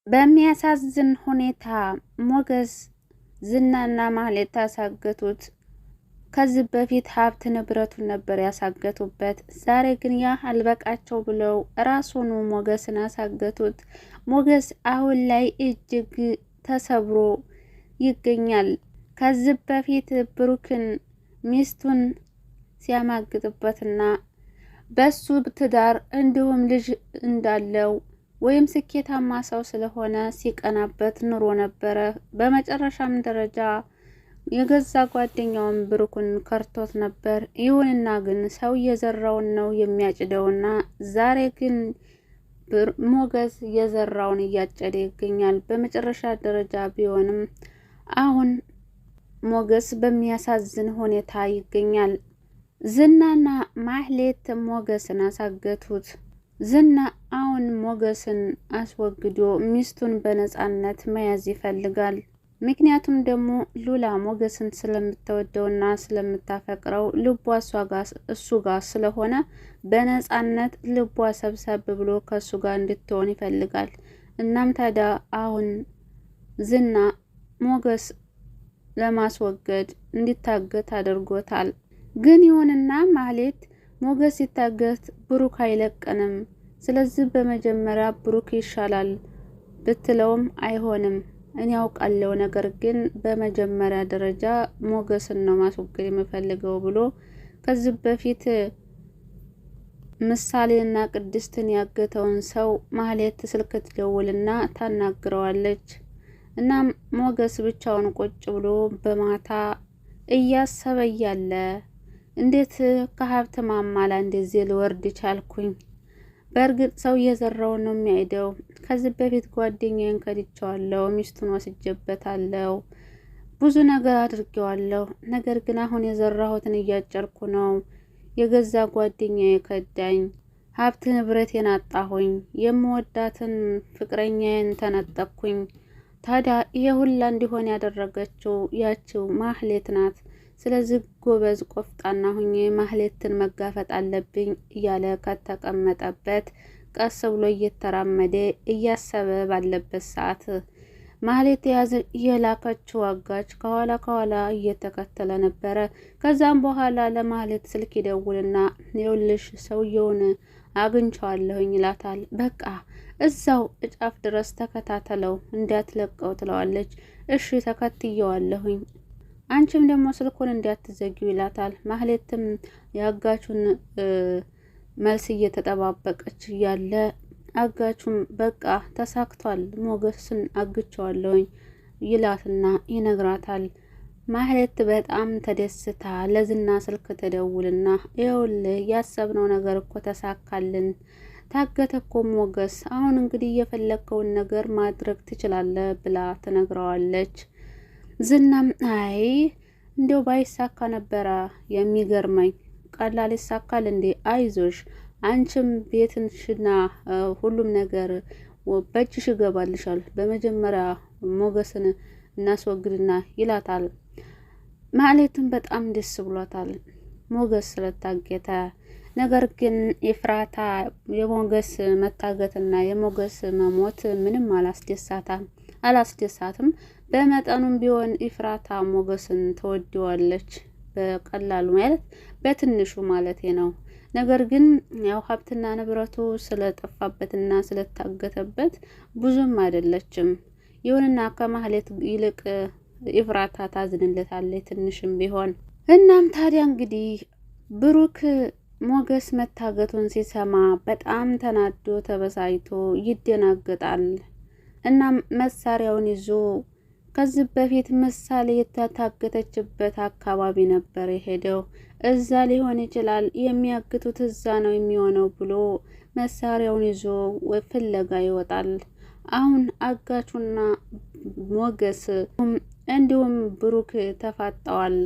በሚያሳዝን ሁኔታ ሞገስ ዝናና ማህሌት ያሳገቱት። ከዚህ በፊት ሀብት ንብረቱን ነበር ያሳገቱበት። ዛሬ ግን ያ አልበቃቸው ብለው ራሱኑ ሞገስን ያሳገቱት። ሞገስ አሁን ላይ እጅግ ተሰብሮ ይገኛል። ከዚህ በፊት ብሩክን ሚስቱን ሲያማግጥበትና በሱ ትዳር እንዲሁም ልጅ እንዳለው ወይም ስኬታማ ሰው ስለሆነ ሲቀናበት ኑሮ ነበረ። በመጨረሻም ደረጃ የገዛ ጓደኛውን ብሩክን ከርቶት ነበር። ይሁንና ግን ሰው የዘራውን ነው የሚያጭደውና ዛሬ ግን ሞገስ የዘራውን እያጨደ ይገኛል። በመጨረሻ ደረጃ ቢሆንም አሁን ሞገስ በሚያሳዝን ሁኔታ ይገኛል። ዝናና ማህሌት ሞገስን አሳገቱት። ዝና አሁን ሞገስን አስወግዶ ሚስቱን በነፃነት መያዝ ይፈልጋል። ምክንያቱም ደግሞ ሉላ ሞገስን ስለምትወደውና ስለምታፈቅረው ልቧ እሱ ጋር ስለሆነ በነፃነት ልቧ ሰብሰብ ብሎ ከእሱ ጋር እንድትሆን ይፈልጋል። እናም ታዲያ አሁን ዝና ሞገስ ለማስወገድ እንዲታገት አድርጎታል። ግን ይሁንና ማህሌት ሞገስ ሲታገት ብሩክ አይለቀንም፣ ስለዚህ በመጀመሪያ ብሩክ ይሻላል ብትለውም አይሆንም እኔ ያውቃለሁ፣ ነገር ግን በመጀመሪያ ደረጃ ሞገስን ነው ማስወገድ የምፈልገው ብሎ ከዚህ በፊት ምሳሌና ቅድስትን ያገተውን ሰው ማህሌት ስልክ ትደውልና ታናግረዋለች። እናም ሞገስ ብቻውን ቁጭ ብሎ በማታ እያሰበ እያለ እንዴት ከሀብት ማማ ላይ እንደዚህ ልወርድ ቻልኩኝ? በእርግጥ ሰው እየዘራውን ነው የሚያይደው። ከዚህ በፊት ጓደኛዬን ከድቼዋለሁ፣ ሚስቱን ወስጄበታለሁ፣ ብዙ ነገር አድርጌዋለሁ። ነገር ግን አሁን የዘራሁትን እያጨርኩ ነው። የገዛ ጓደኛዬ ከዳኝ፣ ሀብት ንብረቴን አጣሁኝ፣ የምወዳትን ፍቅረኛዬን ተነጠቅኩኝ። ታዲያ ይሄ ሁላ እንዲሆን ያደረገችው ያችው ማህሌት ናት። ስለዚህ ጎበዝ ቆፍጣና ሁኜ ማህሌትን መጋፈጥ አለብኝ እያለ ከተቀመጠበት ቀስ ብሎ እየተራመደ እያሰበ ባለበት ሰዓት ማህሌት የላከችው አጋች ከኋላ እየተከተለ ነበረ። ከዛም በኋላ ለማህሌት ስልክ ይደውልና ይኸውልሽ ሰውየውን አግኝቼዋለሁኝ ይላታል። በቃ እዛው እጫፍ ድረስ ተከታተለው እንዳትለቀው ትለዋለች። እሺ ተከትየዋለሁኝ፣ አንቺም ደግሞ ስልኩን እንዳትዘጊው ይላታል። ማህሌትም የአጋቹን መልስ እየተጠባበቀች እያለ አጋቹም በቃ ተሳክቷል፣ ሞገስን አግቼዋለሁኝ ይላትና ይነግራታል። ማህሌት በጣም ተደስታ ለዝና ስልክ ተደውልና ይኸውልህ ያሰብነው ነገር እኮ ተሳካልን፣ ታገተ እኮ ሞገስ፣ አሁን እንግዲህ የፈለግከውን ነገር ማድረግ ትችላለህ ብላ ትነግረዋለች። ዝናም አይ እንዲያው ባይሳካ ነበረ የሚገርመኝ፣ ቀላል ይሳካል እንዴ? አይዞሽ፣ አንቺም ቤትሽና ሁሉም ነገር በእጅሽ ይገባልሻል፣ በመጀመሪያ ሞገስን እናስወግድና ይላታል። ማህሌትም በጣም ደስ ብሏታል ሞገስ ስለታገተ። ነገር ግን ኤፍራታ የሞገስ መታገትና የሞገስ መሞት ምንም አላስደሳትም። በመጠኑም ቢሆን ኤፍራታ ሞገስን ትወደዋለች፣ በቀላሉ ማለት በትንሹ ማለቴ ነው። ነገር ግን ያው ሀብትና ንብረቱ ስለጠፋበትና ስለታገተበት ብዙም አይደለችም። ይሁንና ከማህሌት ይልቅ ኤፍራታ ታዝንለታለች ትንሽም ቢሆን። እናም ታዲያ እንግዲህ ብሩክ ሞገስ መታገቱን ሲሰማ በጣም ተናዶ ተበሳጭቶ ይደናገጣል። እናም መሳሪያውን ይዞ ከዚህ በፊት ምሳሌ የታገተችበት አካባቢ ነበር የሄደው። እዛ ሊሆን ይችላል የሚያግቱት እዛ ነው የሚሆነው ብሎ መሳሪያውን ይዞ ፍለጋ ይወጣል። አሁን አጋቹና ሞገስ እንዲሁም ብሩክ ተፋጠዋል።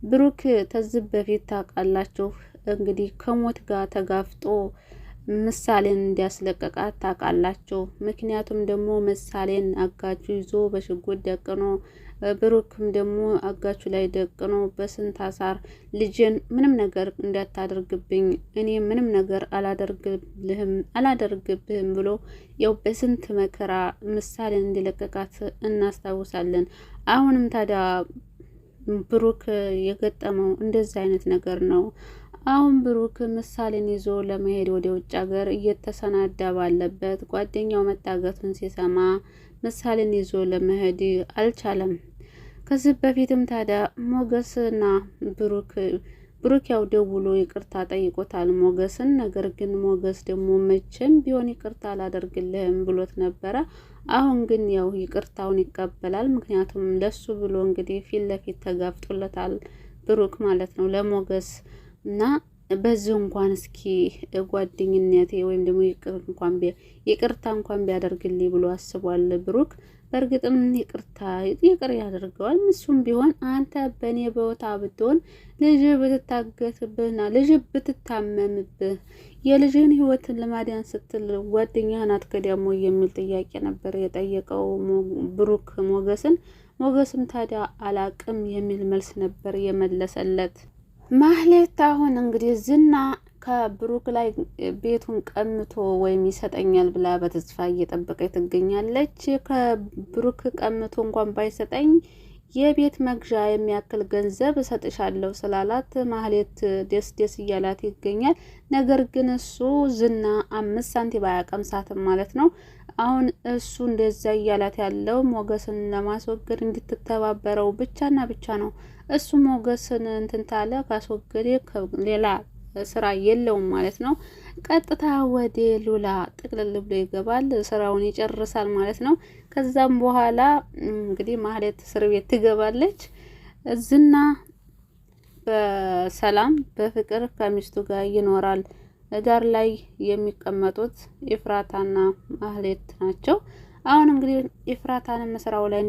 ብሩክ ከዚህ በፊት ታውቃላችሁ እንግዲህ ከሞት ጋር ተጋፍጦ ምሳሌን እንዲያስለቀቃት ታውቃላችሁ። ምክንያቱም ደግሞ ምሳሌን አጋቹ ይዞ በሽጉጥ ደቅኖ ብሩክም ደግሞ አጋቹ ላይ ደቅኖ በስንት አሳር ልጅን ምንም ነገር እንዳታደርግብኝ እኔ ምንም ነገር አላደርግብህም ብሎ ያው በስንት መከራ ምሳሌን እንዲለቀቃት እናስታውሳለን። አሁንም ታዲያ ብሩክ የገጠመው እንደዚህ አይነት ነገር ነው። አሁን ብሩክ ምሳሌን ይዞ ለመሄድ ወደ ውጭ ሀገር እየተሰናዳ ባለበት ጓደኛው መታገቱን ሲሰማ ምሳሌን ይዞ ለመሄድ አልቻለም። ከዚህ በፊትም ታዲያ ሞገስና ብሩክ ያው ደውሎ ይቅርታ ጠይቆታል ሞገስን። ነገር ግን ሞገስ ደግሞ መቼም ቢሆን ይቅርታ አላደርግልህም ብሎት ነበረ። አሁን ግን ያው ይቅርታውን ይቀበላል። ምክንያቱም ለሱ ብሎ እንግዲህ ፊት ለፊት ተጋፍጦለታል ብሩክ ማለት ነው ለሞገስ እና በዚህ እንኳን እስኪ ጓደኝነቴ ወይም ደግሞ ይቅርታ እንኳን ቢያደርግልኝ ብሎ አስቧል ብሩክ። በእርግጥም ይቅር ያደርገዋል። እሱም ቢሆን አንተ በእኔ ቦታ ብትሆን ልጅ ብትታገትብህና ልጅ ብትታመምብህ የልጅህን ሕይወትን ለማዳን ስትል ጓደኛህን አትከዳሞ የሚል ጥያቄ ነበር የጠየቀው ብሩክ ሞገስን። ሞገስም ታዲያ አላቅም የሚል መልስ ነበር የመለሰለት። ማህሌት አሁን እንግዲህ ዝና ከብሩክ ላይ ቤቱን ቀምቶ ወይም ይሰጠኛል ብላ በተስፋ እየጠበቀች ትገኛለች። ከብሩክ ቀምቶ እንኳን ባይሰጠኝ የቤት መግዣ የሚያክል ገንዘብ እሰጥሻለሁ ስላላት ማህሌት ደስ እያላት ይገኛል። ነገር ግን እሱ ዝና 5 ሳንቲም አያቀምሳትም ማለት ነው። አሁን እሱ እንደዛ እያላት ያለው ሞገስን ለማስወገድ እንድትተባበረው ብቻና ብቻ ነው። እሱ ሞገስን እንትን ታለ ካስወገደ ሌላ ስራ የለውም ማለት ነው። ቀጥታ ወደ ሉላ ጥቅልል ብሎ ይገባል፣ ስራውን ይጨርሳል ማለት ነው። ከዛም በኋላ እንግዲህ ማህሌት እስር ቤት ትገባለች። ዝና በሰላም በፍቅር ከሚስቱ ጋር ይኖራል። ዳር ላይ የሚቀመጡት ኤፍራታና ማህሌት ናቸው። አሁን እንግዲህ ኤፍራታንም ስራው ላይ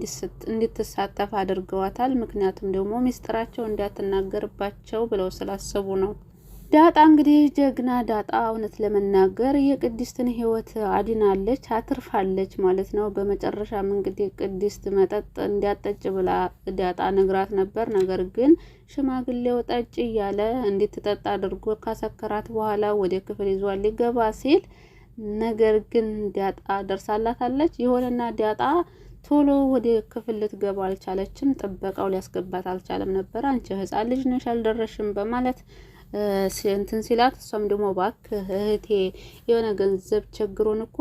እንድትሳተፍ አድርገዋታል። ምክንያቱም ደግሞ ሚስጥራቸው እንዳትናገርባቸው ብለው ስላሰቡ ነው። ዳጣ እንግዲህ ጀግና ዳጣ እውነት ለመናገር የቅድስትን ሕይወት አድናለች፣ አትርፋለች ማለት ነው። በመጨረሻም እንግዲህ ቅድስት መጠጥ እንዲያጠጭ ብላ ዳጣ ነግራት ነበር። ነገር ግን ሽማግሌው ጠጭ እያለ እንድትጠጣ አድርጎ ካሰከራት በኋላ ወደ ክፍል ይዟል ሊገባ ሲል ነገር ግን ዳጣ ደርሳላታለች። የሆነና ዳጣ ቶሎ ወደ ክፍል ልትገባ አልቻለችም። ጥበቃው ሊያስገባት አልቻለም ነበር። አንቺ ሕፃን ልጅ ነሽ አልደረሽም በማለት እንትን ሲላት፣ እሷም ደግሞ እባክህ እህቴ የሆነ ገንዘብ ቸግሮን እኮ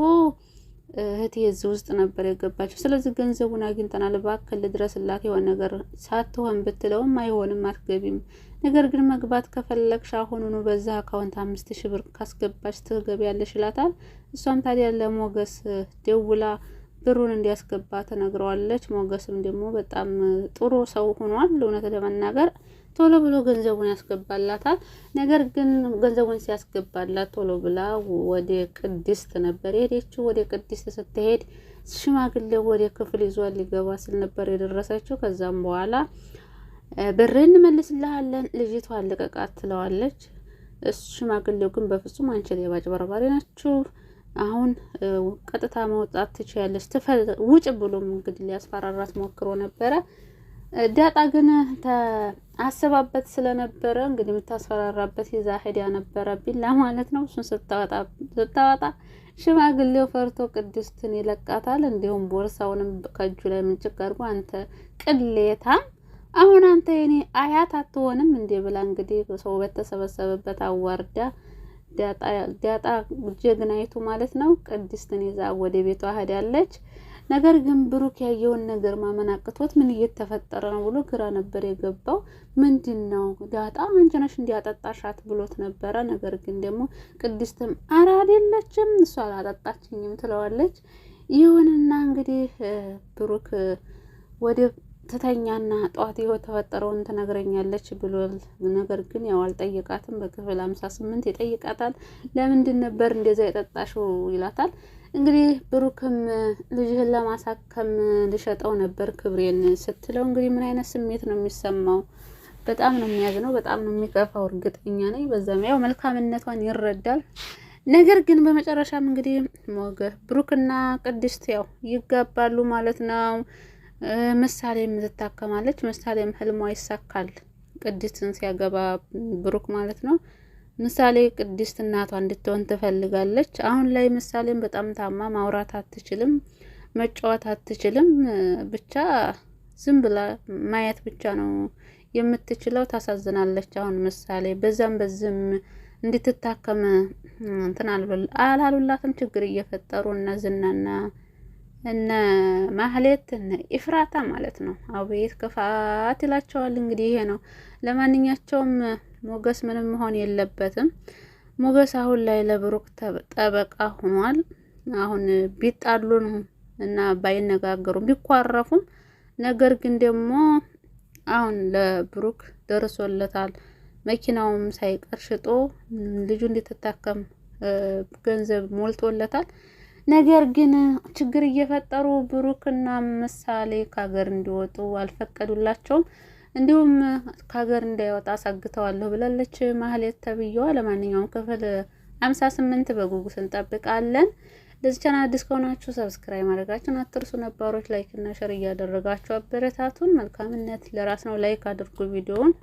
እህቴ እዚህ ውስጥ ነበር የገባችው፣ ስለዚህ ገንዘቡን አግኝተናል እባክህ ልድረስላት የሆነ ነገር ሳትሆን ብትለውም አይሆንም አትገቢም፣ ነገር ግን መግባት ከፈለግሽ አሁኑኑ በዛ አካውንት 5000 ብር ካስገባች ትገቢያለሽ ይላታል። እሷም ታዲያ ለሞገስ ደውላ ብሩን እንዲያስገባ ተነግረዋለች። ሞገስም ደግሞ በጣም ጥሩ ሰው ሆኗል። እውነት ለመናገር ቶሎ ብሎ ገንዘቡን ያስገባላታል። ነገር ግን ገንዘቡን ሲያስገባላት ቶሎ ብላ ወደ ቅድስት ነበር የሄደችው። ወደ ቅድስት ስትሄድ ሽማግሌው ወደ ክፍል ይዟል ሊገባ ሲል ነበር የደረሰችው። ከዛም በኋላ ብር እንመልስልሃለን ልጅቷ ልቀቃት ትለዋለች። ሽማግሌው ግን በፍጹም አንቺ ሌባ አጭበርባሪ ናችሁ፣ አሁን ቀጥታ መውጣት ትችያለሽ፣ ውጭ ብሎም እንግዲህ ሊያስፈራራት ሞክሮ ነበረ። ዳጣ ግን አስባበት ስለነበረ እንግዲህ የምታስፈራራበት ይዛ ሄዳ ነበረ ቢላ ማለት ነው። እሱን ስታወጣ ሽማግሌው ፈርቶ ቅድስትን ይለቃታል። እንዲሁም ቦርሳውንም ከእጁ ላይ ምንጭቅ አድርጎ አንተ ቅሌታም፣ አሁን አንተ የኔ አያት አትሆንም እንዴ ብላ እንግዲህ ሰው በተሰበሰበበት አዋርዳ ዳጣ ጀግናይቱ ማለት ነው ቅድስትን ይዛ ወደ ቤቷ ሄዳለች። ነገር ግን ብሩክ ያየውን ነገር ማመን አቅቶት ምን እየተፈጠረ ነው ብሎ ግራ ነበር የገባው። ምንድነው ዳጣ አንቺ ነሽ እንዲያጠጣሻት ብሎት ነበረ። ነገር ግን ደግሞ ቅድስትም ኧረ አይደለችም እሷ አላጠጣችኝም ትለዋለች። ይሁንና እንግዲህ ብሩክ ወደ ትተኛና ጠዋት የተፈጠረውን ትነግረኛለች ብሎ ነገር ግን ያው አልጠየቃትም። በክፍል 58 ይጠይቃታል። ለምንድን ነበር እንደዛ የጠጣሽው ይላታል። እንግዲህ ብሩክም ልጅህን ለማሳከም ልሸጠው ነበር ክብሬን ስትለው እንግዲህ ምን አይነት ስሜት ነው የሚሰማው? በጣም ነው የሚያዝነው፣ በጣም ነው የሚከፋው። እርግጠኛ ነኝ በዛም ያው መልካምነቷን ይረዳል። ነገር ግን በመጨረሻም እንግዲህ ብሩክና ቅድስት ያው ይጋባሉ ማለት ነው። ምሳሌም ትታከማለች። ምሳሌም ህልሟ ይሳካል። ቅድስትን ሲያገባ ብሩክ ማለት ነው። ምሳሌ ቅድስት እናቷ እንድትሆን ትፈልጋለች። አሁን ላይ ምሳሌም በጣም ታማ ማውራት አትችልም፣ መጫወት አትችልም። ብቻ ዝም ብላ ማየት ብቻ ነው የምትችለው። ታሳዝናለች። አሁን ምሳሌ በዛም በዝም እንድትታከም እንትን አላሉላትም። ችግር እየፈጠሩ እነ ዝናና እነ ማህሌት እነ ኢፍራታ ማለት ነው። አቤት ክፋት ይላቸዋል። እንግዲህ ይሄ ነው። ለማንኛቸውም ሞገስ ምንም መሆን የለበትም። ሞገስ አሁን ላይ ለብሩክ ጠበቃ ሆኗል። አሁን ቢጣሉን እና ባይነጋገሩም ቢኳረፉም ነገር ግን ደግሞ አሁን ለብሩክ ደርሶለታል። መኪናውም ሳይቀር ሽጦ ልጁ እንድትታከም ገንዘብ ሞልቶለታል። ነገር ግን ችግር እየፈጠሩ ብሩክና ምሳሌ ከሀገር እንዲወጡ አልፈቀዱላቸውም። እንዲሁም ከሀገር እንዳይወጣ አሳግተዋለሁ ብላለች ማህሌት ተብዬዋ። ለማንኛውም ክፍል 58 በጉጉት እንጠብቃለን። ለዚህ ቻናል አዲስ ከሆናችሁ ሰብስክራይብ ማድረጋችሁን አትርሱ። ነባሮች ላይክ እና ሼር እያደረጋችሁ አበረታቱን። መልካምነት ለራስ ነው። ላይክ አድርጉ ቪዲዮውን።